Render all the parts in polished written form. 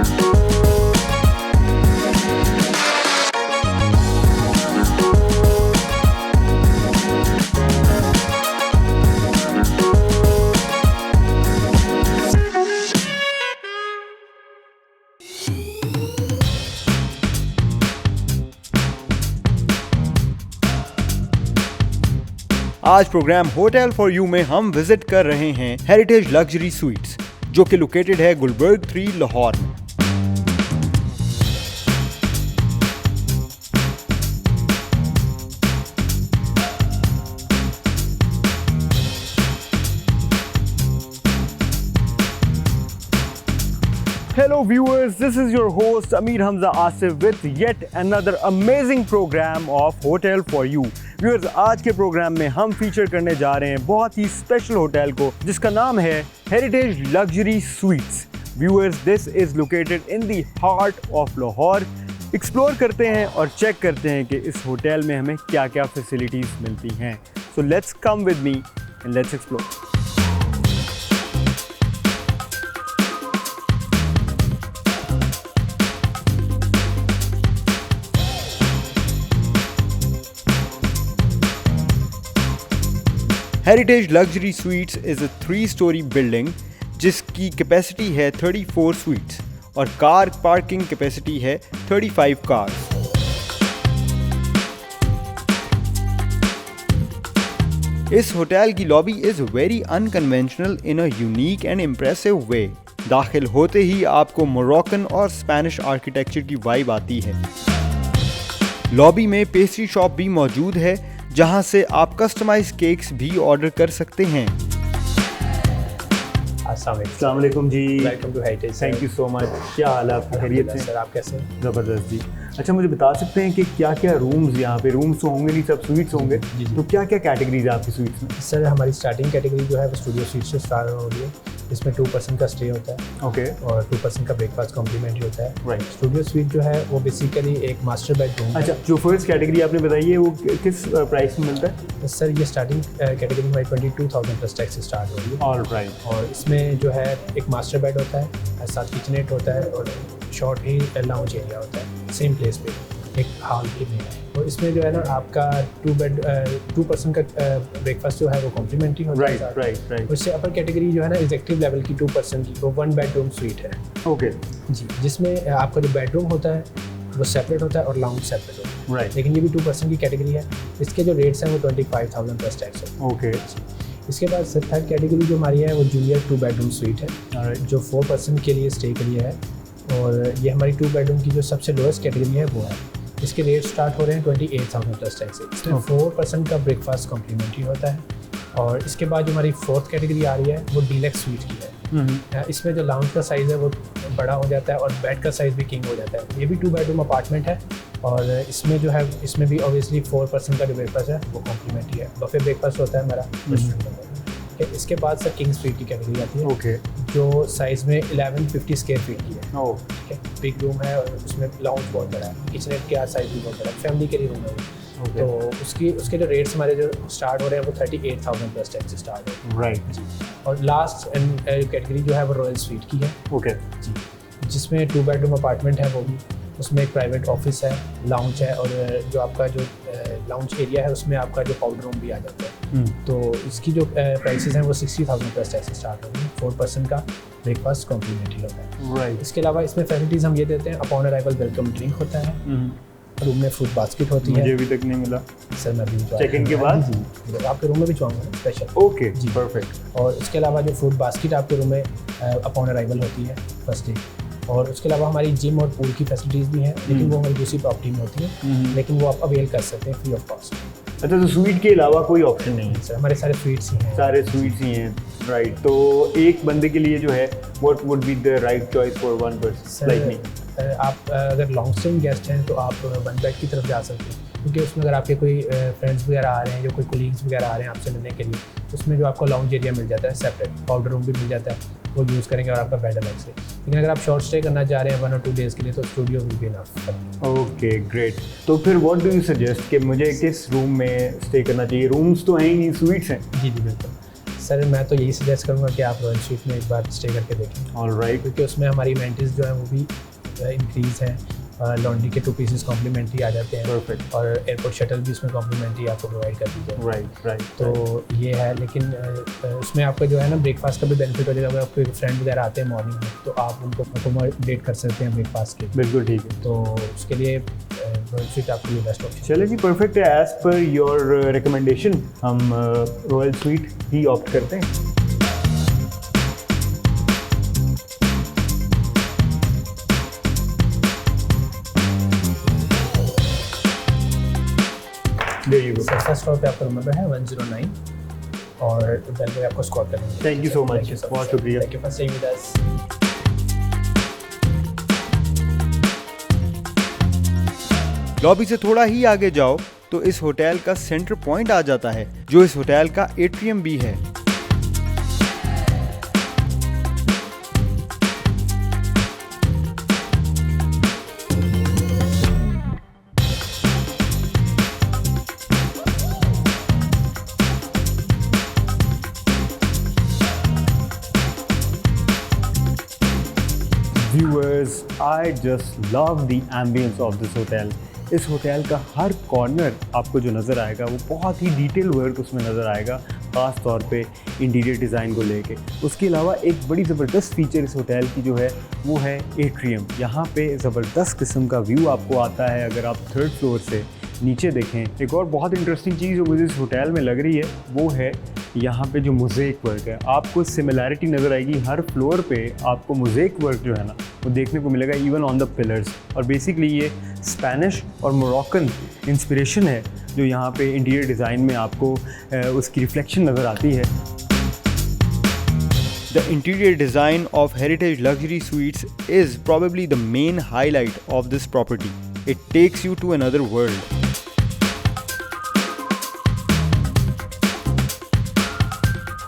आज programme hotel for you में हम विजिट कर रहे हैं हेरिटेज लग्जरी स्वीट्स, जो कि लोकेटेड है गुलबर्ग 3 लाहौर में। Hello viewers, this is your host Amir Hamza Asif with yet another amazing program of Hotel for You. Viewers, आज के प्रोग्राम में हम फीचर करने जा रहे हैं बहुत ही स्पेशल होटल को, जिसका नाम है heritage luxury sweets. Viewers, this is located in the heart of Lahore. Explore करते हैं और चेक करते हैं कि इस होटल में हमें क्या क्या फैसिलिटीज़ मिलती हैं। So let's come with me and let's explore. Heritage luxury sweets is a 3-story building जिसकी कैपेसिटी है 34 स्वीट्स और कार पार्किंग कैपेसिटी है 35 कार्स। इस होटल की lobby is very unconventional in a unique and impressive way. दाखिल होते ही आपको Moroccan और स्पेनिश आर्किटेक्चर की वाइब आती है। लॉबी में पेस्ट्री शॉप भी मौजूद है, जहां से आप कस्टमाइज केक्स भी ऑर्डर कर सकते हैं। अस्सलाम वालेकुम जी, welcome to Heritage. Thank you so much. क्या हाल है आपका? खैरियत से? सर, आप कैसे हैं? ज़बरदस्त जी। अच्छा, मुझे बता सकते हैं कि क्या क्या रूम्स यहाँ पे? रूम्स तो होंगे नहीं, सब स्वीट्स होंगे, तो क्या क्या कैटेगरीज है आपकी स्वीट्स में? सर, हमारी स्टार्टिंग कैटेगरी जो है वो स्टूडियो स्वीट से स्टार्ट हो रही है। इसमें 2% का स्टे होता है। ओके। और 2% का ब्रेकफास्ट कॉम्प्लीमेंट्री होता है। राइट। स्टूडियो स्वीट जो है वो बेसिकली एक मास्टर बेडरूम। अच्छा, जो फर्स्ट कैटेगरी आपने बताई है वो किस प्राइस में मिलता है? सर, ये स्टार्टिंग कैटेगरी हमारी 22,000 प्लस टैक्स से स्टार्ट हो रही है। All right. और इसमें जो है एक मास्टर बेड होता है, साथ किचनेट होता है और शॉर्ट ही लाउंज एरिया होता है सेम प्लेस पे, एक हॉल की में। और इसमें जो है ना आपका 2% का ब्रेकफास्ट जो है वो कॉम्प्लीमेंट्री होता है। राइट। उससे अपर कैटेगरी जो है ना एग्जेक्टिव लेवल की 2% की, वो 1 बेडरूम स्वीट है। ओके जी, जिसमें आपका जो बेडरूम होता है वो सेपरेट होता है और लाउंज सेपरेट होता है। राइट। लेकिन ये भी 2% की कैटेगरी है। इसके जो रेट्स हैं वो 25,000 प्लस टैक्स है। ओके। इसके बाद थर्ड कैटेगरी जो हमारी है वो जूनियर 2 बेडरूम स्वीट है, जो 4% के लिए स्टे के लिए है। और ये हमारी 2 बेडरूम की जो सबसे लोएस्ट कैटेगरी है वो है। इसके रेट स्टार्ट हो रहे हैं 28,000 प्लस टैक्स से। इसमें 4% का ब्रेकफास्ट कॉम्प्लीमेंट्री होता है। और इसके बाद जो हमारी फोर्थ कैटेगरी आ रही है वो डीलक्स स्वीट की है। इसमें जो लाउंज का साइज़ है वो बड़ा हो जाता है और बेड का साइज़ भी किंग हो जाता है। ये भी 2 बेडरूम अपार्टमेंट है। और इसमें जो है इसमें भी ऑब्वियसली 4% का जो ब्रेकफास्ट है वो कॉम्प्लीमेंट्री है। बफे ब्रेकफास्ट होता है हमारा रेस्टोरेंट में। इसके बाद सर किंग स्वीट की कैटेगरी आती है। ओके। जो साइज़ में 1150 स्क्वायर फीट की है। ओह, ठीक है। बिग रूम है और उसमें लाउंज बहुत बड़ा है, किचनेट के साइज़ भी बहुत बड़ा है, फैमिली के लिए रूम है। तो उसके जो रेट्स हमारे जो स्टार्ट हो रहे हैं वो 38,000 प्लस टैक्स से स्टार्ट है। राइट जी। और लास्ट कैटेगरी जो है वो रॉयल स्वीट की है। ओके जी, जिसमें 2 बेडरूम अपार्टमेंट है वो भी। उसमें एक प्राइवेट ऑफिस है, लाउंज है और जो आपका जो लाउंज एरिया है उसमें आपका जो पाउडर रूम भी आ जाता है। तो इसकी जो प्राइसेस हैं वो 60,000 प्लस टैक्स से स्टार्ट होगी। 4% का ब्रेकफास्ट कॉम्प्लीमेंट्री होता है। राइट। इसके अलावा इसमें फैसिलिटीज़ हम ये देते हैं, अपॉन अराइवल वेलकम ड्रिंक होता है, रूम में फ्रूट बास्केट होती है। मुझे अभी तक नहीं मिला सर, मैं भी चेक इन के बाद जी आपके रूम में भी चुआऊँगा स्पेशल। ओके जी, परफेक्ट। और इसके अलावा जो फ्रूट बास्केट आपके रूम में अपॉन अराइवल होती है फर्स्ट डे। और उसके अलावा हमारी जिम और पूल की फैसिलिटीज़ भी हैं, लेकिन वो हमारी दूसरी प्रॉपर्टी में होती है, लेकिन वो आप अवेल कर सकते हैं फ्री ऑफ कॉस्ट। अच्छा, तो स्वीट के अलावा कोई ऑप्शन नहीं है? सर, हमारे सारे स्वीट्स ही हैं। सारे स्वीट्स ही हैं। राइट। तो एक बंदे के लिए जो है what would be the right choice for one person like me? आप अगर लॉन्ग स्टेइंग गेस्ट हैं तो आप 1 बेड की तरफ जा सकते हैं, क्योंकि उसमें अगर आपके कोई फ्रेंड्स वगैरह आ रहे हैं, जो कोई कोलीग्स वगैरह आ रहे हैं आपसे मिलने के लिए, उसमें जो आपको लाउंज एरिया मिल जाता है सेपरेट, पाउडर रूम भी मिल जाता है, वो यूज़ करेंगे और आपका बेड अलग से। लेकिन अगर आप शॉर्ट स्टे करना चाह रहे हैं 1 और 2 डेज़ के लिए तो studio will be enough. Okay, great. तो फिर व्हाट डू यू सजेस्ट कि मुझे किस रूम में स्टे करना चाहिए? रूम्स तो हैं ही नहीं, स्वीट्स हैं। जी बिल्कुल सर मैं तो यही सजेस्ट करूँगा कि आप रॉयल स्वीट में एक बार स्टे करके देखें। ऑलराइट। क्योंकि उसमें हमारी इवेंट्स जो हैं वो भी इंक्रीज़ हैं, लॉन्ड्री के 2 पीसेस कॉम्प्लीमेंट्री आ जाते हैं। परफेक्ट। और एयरपोर्ट शटल भी उसमें कॉम्प्लीमेंट्री आपको प्रोवाइड कर दी जाए। राइट। तो ये है, लेकिन उसमें आपका जो है ना ब्रेकफास्ट का भी बेनिफिट हो जाएगा। अगर आपके फ्रेंड वगैरह आते हैं मॉर्निंग में तो आप उनको अकोमोडेट कर सकते हैं ब्रेकफास्ट के। बिल्कुल ठीक है। तो उसके लिए रॉयल स्वीट आपके लिए बेस्ट ऑप्शन। चले जी, परफेक्ट है। एज पर योर रिकमेंडेशन हम रॉयल स्वीट ही ऑप्ट करते हैं। There you go. First floor पे आपका रूम नंबर है 109 और बेल पे आपको स्कॉट करेंगे। Thank you so much. बहुत शुक्रिया। Thank you for staying with us. Lobby से थोड़ा ही आगे जाओ तो इस होटल का सेंटर पॉइंट आ जाता है, जो इस होटल का एट्रियम भी है। Viewers, I just love the ambience of this hotel. इस होटल का हर कॉर्नर आपको जो नज़र आएगा वो बहुत ही डिटेल वर्क उसमें नज़र आएगा, ख़ास तौर पे इंटीरियर डिज़ाइन को लेके। उसके अलावा एक बड़ी ज़बरदस्त फीचर इस होटल की जो है वो है एट्रियम। यहाँ पे ज़बरदस्त किस्म का व्यू आपको आता है अगर आप 3rd फ्लोर से नीचे देखें। एक और बहुत इंटरेस्टिंग चीज़ जो मुझे इस होटल में लग रही है वो है यहाँ पे जो मोज़ेक वर्क है। आपको सिमिलैरिटी नज़र आएगी, हर फ्लोर पे आपको मोज़ेक वर्क जो है ना वो देखने को मिलेगा, इवन ऑन द पिलर्स। और बेसिकली ये स्पेनिश और मोरक्कन इंस्पिरेशन है जो यहाँ पे इंटीरियर डिज़ाइन में आपको उसकी रिफ्लेक्शन नज़र आती है। The interior design of Heritage Luxury Suites is probably the main highlight of this property. It takes you to another world.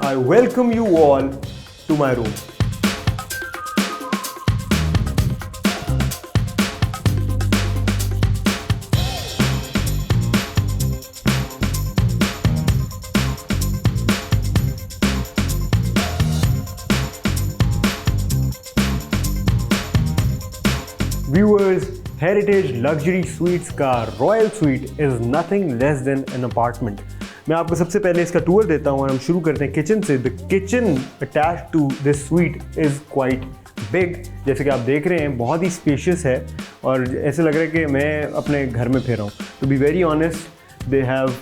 I welcome you all to my room. Viewers, Heritage Luxury Suites का Royal Suite is nothing less than an apartment. मैं आपको सबसे पहले इसका tour देता हूँ और हम शुरू करते हैं किचन से। The kitchen attach to this suite is quite big. जैसे कि आप देख रहे हैं बहुत ही स्पेशियस है और ऐसे लग रहा है कि मैं अपने घर में फिर रहा हूँ। To be very honest, they have,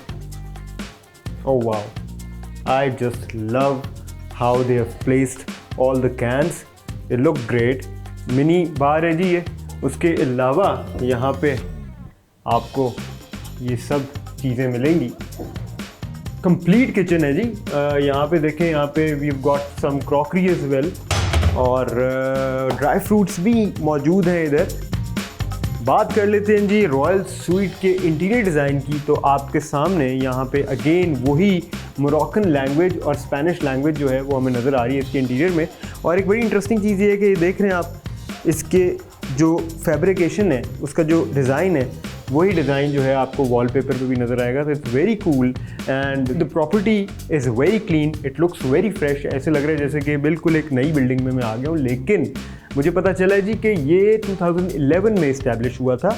oh wow, I just love how they have placed all the cans, they look great. Mini bar है जी ये। उसके अलावा यहाँ पे आपको ये सब चीज़ें मिलेंगी। कंप्लीट किचन है जी। यहाँ पे देखें, यहाँ पे we got some crockery as well और ड्राई फ्रूट्स भी मौजूद हैं इधर। बात कर लेते हैं जी रॉयल स्वीट के इंटीरियर डिज़ाइन की। तो आपके सामने यहाँ पे अगेन वही मोरक्कन लैंग्वेज और स्पेनिश लैंग्वेज जो है वो हमें नज़र आ रही है इसके इंटीरियर में। और एक बड़ी इंटरेस्टिंग चीज़ ये है कि देख रहे हैं आप, इसके जो फैब्रिकेशन है, उसका जो डिज़ाइन है, वही डिज़ाइन जो है आपको वॉलपेपर पे भी नज़र आएगा। तो it's very cool and the property is very clean, it looks very fresh. ऐसे लग रहा है जैसे कि बिल्कुल एक नई बिल्डिंग में मैं आ गया हूँ। लेकिन मुझे पता चला है जी कि ये 2011 में इस्टेब्लिश हुआ था,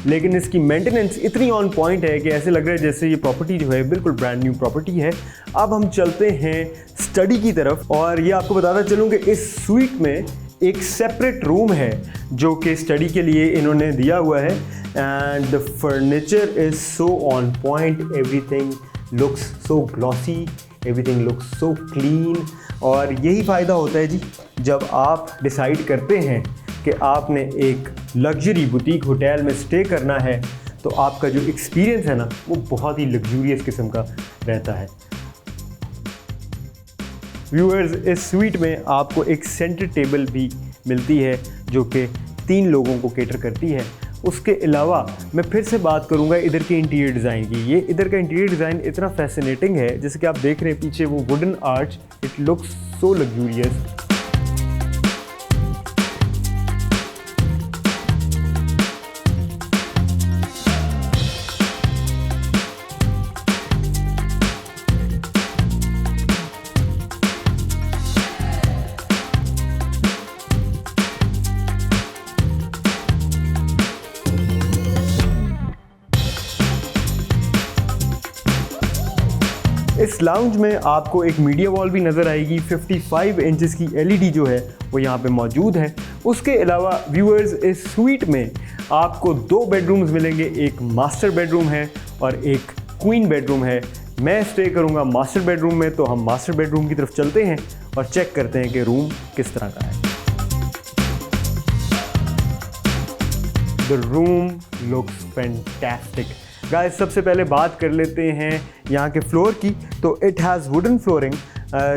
लेकिन इसकी मेंटेनेंस इतनी ऑन पॉइंट है कि ऐसे लग रहा है जैसे ये प्रॉपर्टी जो है बिल्कुल ब्रांड न्यू प्रॉपर्टी है। अब हम चलते हैं स्टडी की तरफ और ये आपको बताता चलूँ कि इस स्वीट में एक सेपरेट रूम है जो कि स्टडी के लिए इन्होंने दिया हुआ है। And the furniture is so on point, everything looks so glossy, everything looks so clean. और यही फ़ायदा होता है जी जब आप डिसाइड करते हैं कि आपने एक लग्जरी बुटीक होटल में स्टे करना है, तो आपका जो एक्सपीरियंस है ना वो बहुत ही लग्जूरियस किस्म का रहता है। व्यूअर्स, इस स्वीट में आपको एक सेंटर टेबल भी मिलती है जो कि 3 लोगों को केटर करती है। उसके अलावा मैं फिर से बात करूंगा इधर के इंटीरियर डिज़ाइन की। ये इधर का इंटीरियर डिज़ाइन इतना फैसिनेटिंग है, जैसे कि आप देख रहे हैं पीछे वो wooden arch, it looks so luxurious. इस लाउंज में आपको एक मीडिया वॉल भी नज़र आएगी। 55 इंचेस की एलईडी जो है वो यहाँ पे मौजूद है। उसके अलावा व्यूअर्स, इस स्वीट में आपको 2 बेडरूम्स मिलेंगे। एक मास्टर बेडरूम है और एक क्वीन बेडरूम है। मैं स्टे करूँगा मास्टर बेडरूम में, तो हम मास्टर बेडरूम की तरफ चलते हैं और चेक करते हैं कि रूम किस तरह का है। The room looks fantastic. Guys, सबसे पहले बात कर लेते हैं यहाँ के फ्लोर की। तो it has wooden flooring.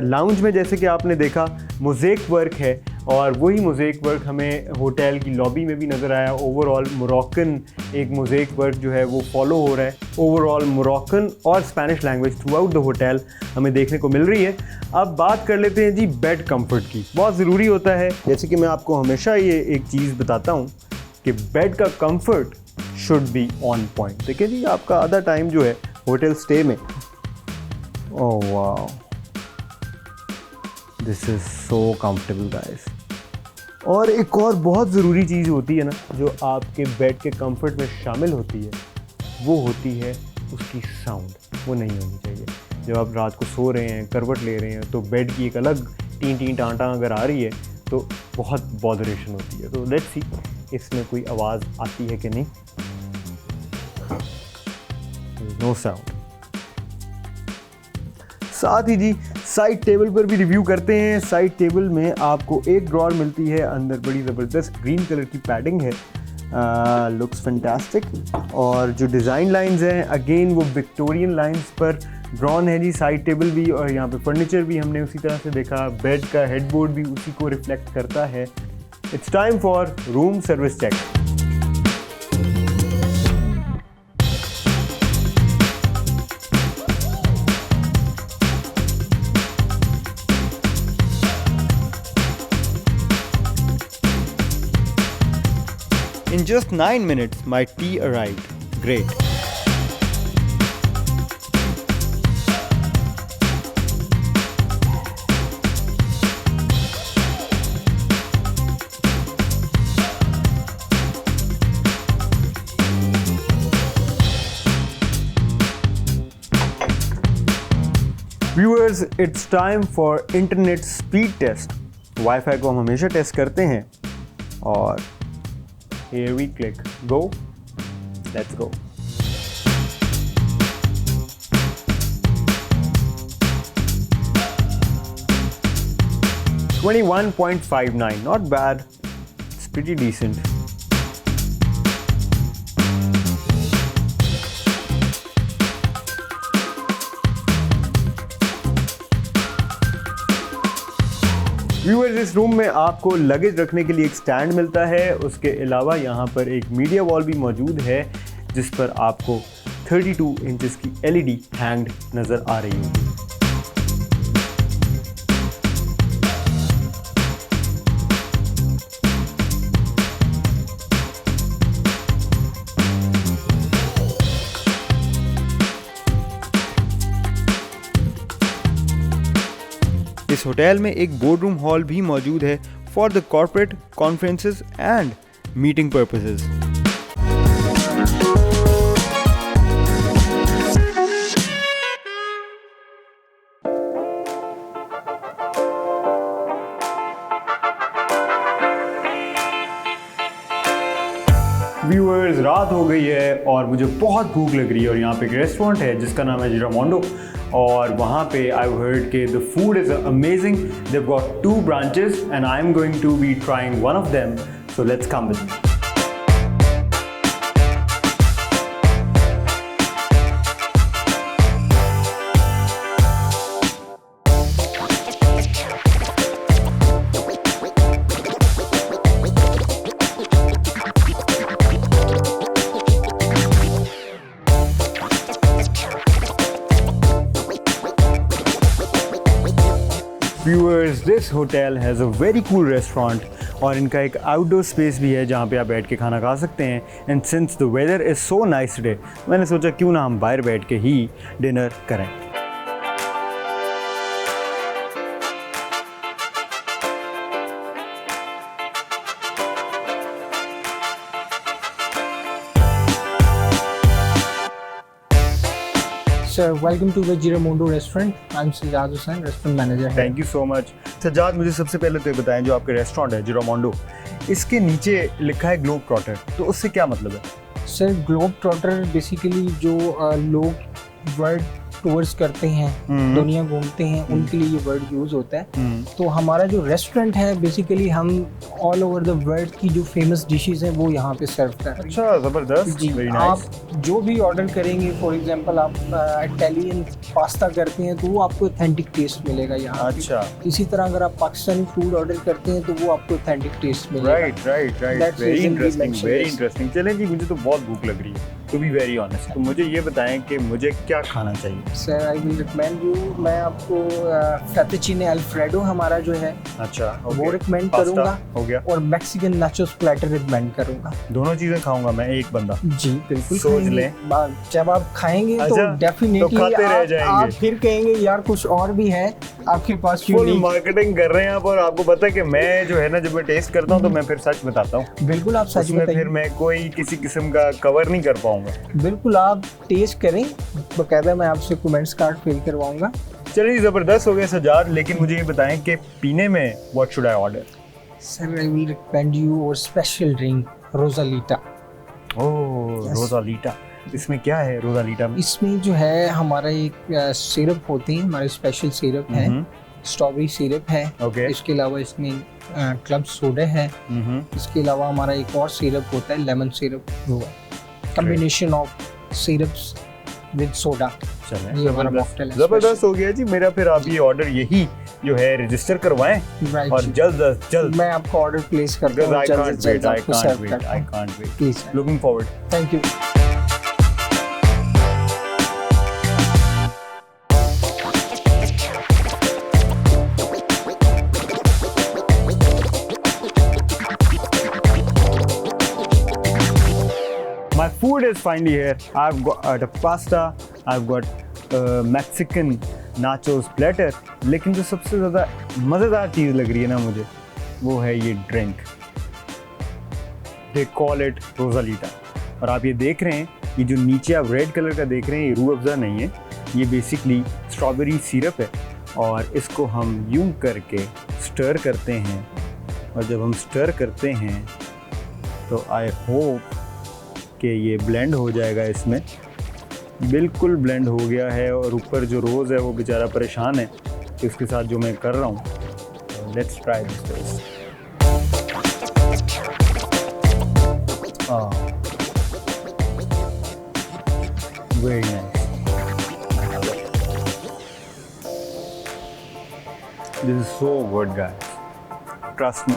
Lounge में जैसे कि आपने देखा मोज़ेक वर्क है, और वही मोज़ेक वर्क हमें होटल की लॉबी में भी नज़र आया। ओवरऑल मोरक्कन एक मोज़ेक वर्क जो है वो फॉलो हो रहा है। ओवरऑल मोरक्कन और Spanish language through out the hotel हमें देखने को मिल रही है। अब बात कर लेते हैं जी बेड कंफर्ट की। बहुत ज़रूरी होता है, जैसे कि मैं आपको हमेशा ये एक चीज़ बताता हूँ कि बेड का comfort should be on point. देखिए जी, आपका आधा टाइम जो है होटल स्टे में, ओह वाह, this is so comfortable guys. और एक और बहुत ज़रूरी चीज़ होती है ना, जो आपके बेड के कंफर्ट में शामिल होती है, वो होती है उसकी साउंड। वो नहीं होनी चाहिए। जब आप रात को सो रहे हैं, करवट ले रहे हैं, तो बेड की एक अलग टी टी टाँटा अगर आ रही है तो बहुत बॉदरेशन होती है। तो लेट्स सी इसमें कोई आवाज़ आती है कि नहीं। No sound. साथ ही जी साइड टेबल पर भी रिव्यू करते हैं। साइड टेबल में आपको एक ड्रॉर मिलती है, अंदर बड़ी ज़बरदस्त ग्रीन कलर की पैडिंग है। Looks fantastic. और जो डिज़ाइन लाइंस हैं, अगेन वो विक्टोरियन लाइंस पर ड्रॉन है जी। साइड टेबल भी और यहाँ पे फर्नीचर भी हमने उसी तरह से देखा। बेड का हेडबोर्ड भी उसी को रिफ्लेक्ट करता है। It's time for room service check. In just 9 minutes, my tea arrived. Great. Viewers, it's time for internet speed test. Wifi को हम हमेशा टेस्ट करते हैं, और here we click go. Let's go. $21.59, not bad. It's pretty decent. Viewers, इस room में आपको luggage रखने के लिए एक स्टैंड मिलता है। उसके अलावा यहाँ पर एक मीडिया वॉल भी मौजूद है, जिस पर आपको 32 इंचेस की एलईडी हैंग्ड नज़र आ रही होगी। इस होटल में एक बोर्ड रूम हॉल भी मौजूद है for the corporate conferences and meeting purposes. Viewers, रात हो गई है और मुझे बहुत भूख लग रही है, और यहाँ पे एक रेस्टोरेंट है जिसका नाम है जिरामोंडो, और वहाँ पे आई heard के the food is amazing. They've got 2 branches and I'm going to be trying one of them. So let's come with me. Viewers, this hotel has a very cool restaurant, और इनका एक आउटडोर स्पेस भी है जहाँ पे आप बैठ के खाना खा सकते हैं। And since the weather is so nice today, मैंने सोचा क्यों ना हम बाहर बैठ के ही डिनर करें। Sir, welcome to the Giramondo restaurant. I'm Sajjad Hussain, restaurant manager here. Thank you so much. Sajjad, मुझे सबसे पहले तो ये बताएं, जो आपके रेस्टोरेंट है जिरामोंडो, इसके नीचे लिखा है ग्लोब ट्रॉटर, तो उससे क्या मतलब है? Sir, Globetrotter basically जो लोग वर्ल्ड टूर्स करते हैं, दुनिया घूमते हैं, उनके लिए ये वर्ड यूज होता है। तो हमारा जो रेस्टोरेंट है बेसिकली हम ऑल ओवर द वर्ल्ड की जो फेमस डिशेस हैं वो यहाँ पे सर्व कर रहे हैं। अच्छा, जबरदस्त, जी, वेरी आप नाइस। जो भी ऑर्डर करेंगे, फॉर एग्जांपल आप इटालियन पास्ता करते हैं तो वो आपको ऑथेंटिक टेस्ट मिलेगा यहाँ पे। अच्छा, इसी तरह अगर आप पाकिस्तानी फूड ऑर्डर करते हैं तो वो आपको ऑथेंटिक टेस्ट मिलेगा। Right right right, That's very reason we interesting, mentioned very this. Interesting. चलें जी, मुझे तो बहुत भूख लग रही है, टू बी वेरी ऑनेस्ट। तो मुझे ये बताएं कि मुझे क्या खाना चाहिए? Sir I will recommend you, मैं आपको फेटुचीने अल्फ्रेडो हमारा जो है अच्छा, वो रिकमेंड करूंगा हो गया। और मैक्सिकन नाचोस प्लेटर रिकमेंड करूंगा। दोनों चीजें खाऊंगा मैं, एक बंदा। जी बिल्कुल, सोच खाएंगे। लें। जब आप खाएंगे तो अच्छा, डेफिनेटली तो खाते रह आप जाएंगे। फिर कहेंगे यार कुछ और भी है आपके पास। फुल यूनिक, मार्केटिंग कर रहे हैं आप, और आपको पता है कि मैं जो है ना, जब मैं टेस्ट करता हूँ तो मैं फिर सच बताता हूँ। बिल्कुल आप सच उसमें फिर बताइए। मैं कोई किसी किस्म का कवर नहीं कर पाऊंगा। बिल्कुल आप टेस्ट करें, बकायदा मैं आपसे कमेंट्स कार्ड फिल करवाऊंगा। चलिए, जबरदस्त हो गया सजाद, लेकिन मुझे ये बताएं कि पीने में what should I order? Sir I will recommend you और स्पेशल ड्रिंक रोजालीटा। ओह, Yes. रोजालीटा। इसमें क्या है रोजालीटा में? इसमें जो है हमारा एक सिरप होते हैं, हमारे स्पेशल सिरप है, स्ट्रॉबेरी सिरप है। ओके। इसके अलावा इसमें क्लब सोडा है। इसके अलावा हमारा एक और सिरप होता है लेमन सिरप, वो combination of syrups with soda. चलें, ये हमारा जबरदस्त मॉकटेल है जबरदस्त हो गया जी मेरा। फिर आप ये ऑर्डर यही जो है रजिस्टर करवाएं Right. और जल्द अज जल्द, मैं आपको ऑर्डर प्लेस करता because हूँ, I जल्द can't से जल्द wait, I आपको can't सर्व wait, करता I हूँ। can't wait. Please, Looking forward. Thank you. My food is finally here. I've got a pasta, I've got Mexican nachos platter. लेकिन जो सबसे ज़्यादा मज़ेदार चीज़ लग रही है ना मुझे, वो है ये ड्रिंक। They call it रोजालीटा। और आप ये देख रहे हैं, ये जो नीचे आप रेड कलर का देख रहे हैं, ये रूह अफ़ज़ा नहीं है, ये बेसिकली स्ट्रॉबेरी सिरप है। और इसको हम यूं करके स्टर करते हैं, और जब हम स्टर करते हैं तो आई होप कि ये ब्लेंड हो जाएगा इसमें। बिल्कुल ब्लेंड हो गया है, और ऊपर जो रोज़ है वो बेचारा परेशान है कि उसके साथ जो मैं कर रहा हूँ। Let's try this taste. Very nice, this is so good guys, trust me.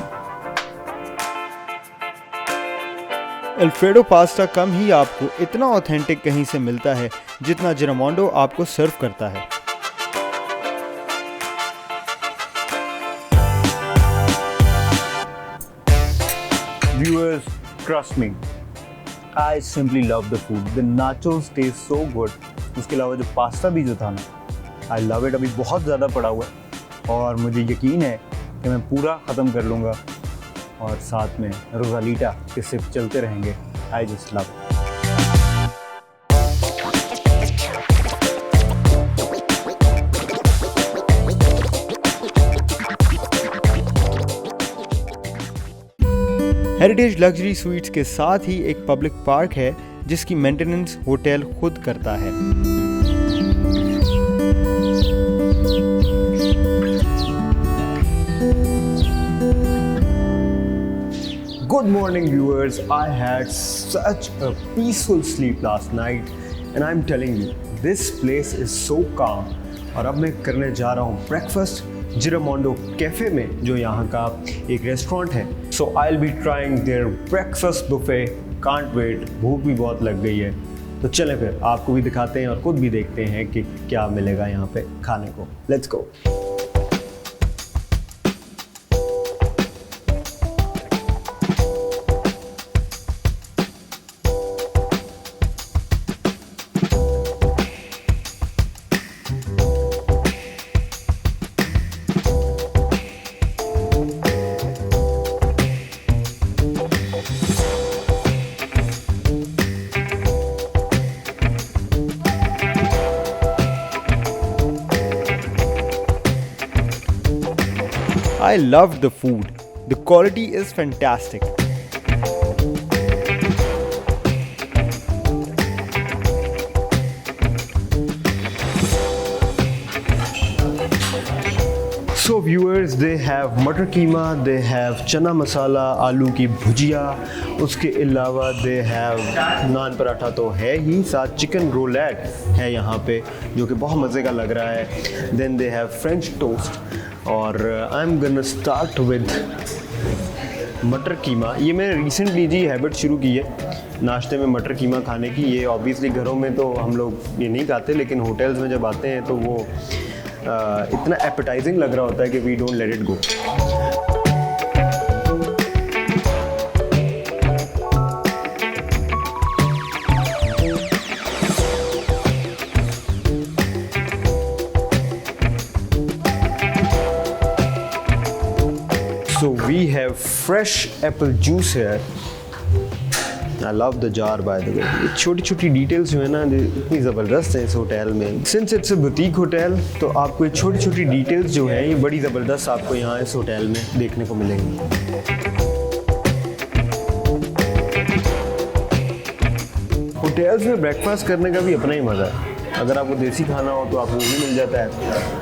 Alfredo pasta कम ही आपको इतना ऑथेंटिक कहीं से मिलता है जितना जिरामोंडो आपको सर्व करता है। Viewers, trust me, I simply love the food. The nachos taste so good. उसके अलावा जो पास्ता भी जो था ना, I love it। अभी बहुत ज़्यादा पड़ा हुआ है और मुझे यकीन है कि मैं पूरा ख़त्म कर लूँगा, और साथ में रोजालीटा के सिप चलते रहेंगे। आई just love. Heritage luxury sweets के साथ ही एक पब्लिक पार्क है जिसकी मेंटेनेंस होटल खुद करता है। Good morning viewers, I had such a peaceful sleep last night and I'm telling you, this place is so calm। और अब मैं करने जा रहा हूँ ब्रेकफास्ट जिरामोंडो कैफ़े में, जो यहाँ का एक रेस्टोरेंट है। So I will be trying their breakfast buffet. Can't wait, भूख भी बहुत लग गई है। तो चलें फिर आपको भी दिखाते हैं और खुद भी देखते हैं कि क्या मिलेगा यहाँ पे खाने को। Let's go. I loved the food. The quality is fantastic. So viewers, they have मटर कीमा, they have चना मसाला, आलू की भुजिया, उसके अलावा they have नान पराठा तो है ही, साथ चिकन रोलेट है यहाँ पे जो कि बहुत मज़े का लग रहा है. Then they have French toast और I'm gonna start with मटर कीमा. ये मैंने रिसेंटली जी हैबिट शुरू की है नाश्ते में मटर कीमा खाने की. ये ऑब्वियसली घरों में तो हम लोग ये नहीं खाते, लेकिन होटल्स में जब आते हैं तो वो इतना एपेटाइजिंग लग रहा होता है कि we don't let it go. So we have fresh apple juice here. I love the jar by the way. ये छोटी छोटी डिटेल्स जो है ना इतनी ज़बरदस्त है इस होटल में. Since it's a boutique hotel तो आपको ये छोटी छोटी डिटेल्स जो है ये बड़ी ज़बरदस्त आपको यहाँ इस होटल में देखने को मिलेंगी. होटल्स में ब्रेकफास्ट करने का भी अपना ही मज़ा है. अगर आपको देसी खाना हो तो आपको वो भी मिल जाता है,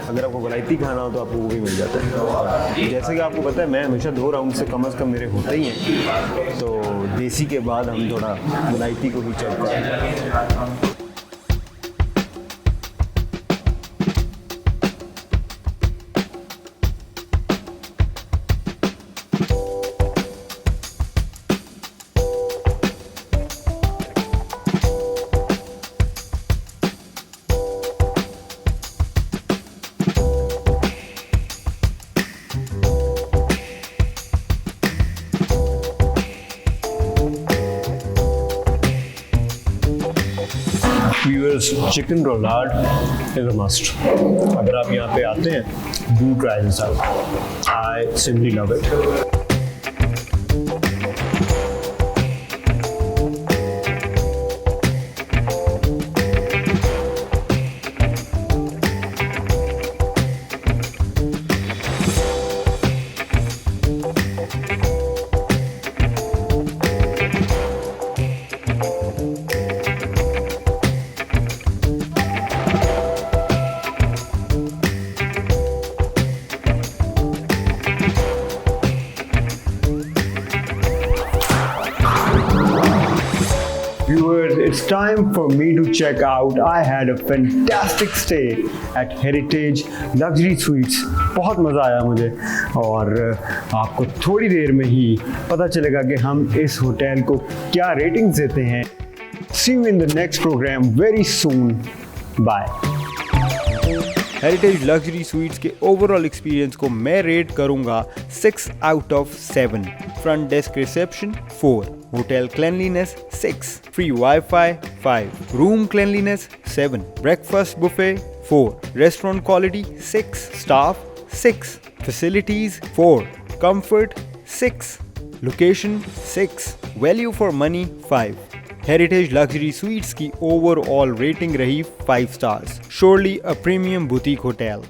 अगर आपको वैरायटी खाना हो तो आपको वो भी मिल जाता है. जैसे कि आपको पता है मैं हमेशा 2 राउंड से कम मेरे होते ही हैं, तो देसी के बाद हम थोड़ा वैरायटी को भी चेक करते हैं. Viewers, chicken roulade is a must. अगर आप यहाँ पे आते हैं, do try this out. I simply love it. Viewers, it's time for me to check out. I had a fantastic stay at Heritage Luxury Suites. बहुत मज़ा आया मुझे और आपको थोड़ी देर में ही पता चलेगा कि हम इस होटल को क्या रेटिंग्स देते हैं. See you in the next program very soon. Bye. Heritage luxury sweets के ओवरऑल एक्सपीरियंस को मैं रेट करूंगा 6 out of 7. Front desk reception 4, hotel cleanliness 6, free wifi 5, room cleanliness 7, breakfast buffet 4, restaurant quality 6, staff 6, facilities 4, comfort 6, location 6, value for money 5. Heritage luxury sweets की overall rating रही 5 stars. Surely a premium boutique hotel.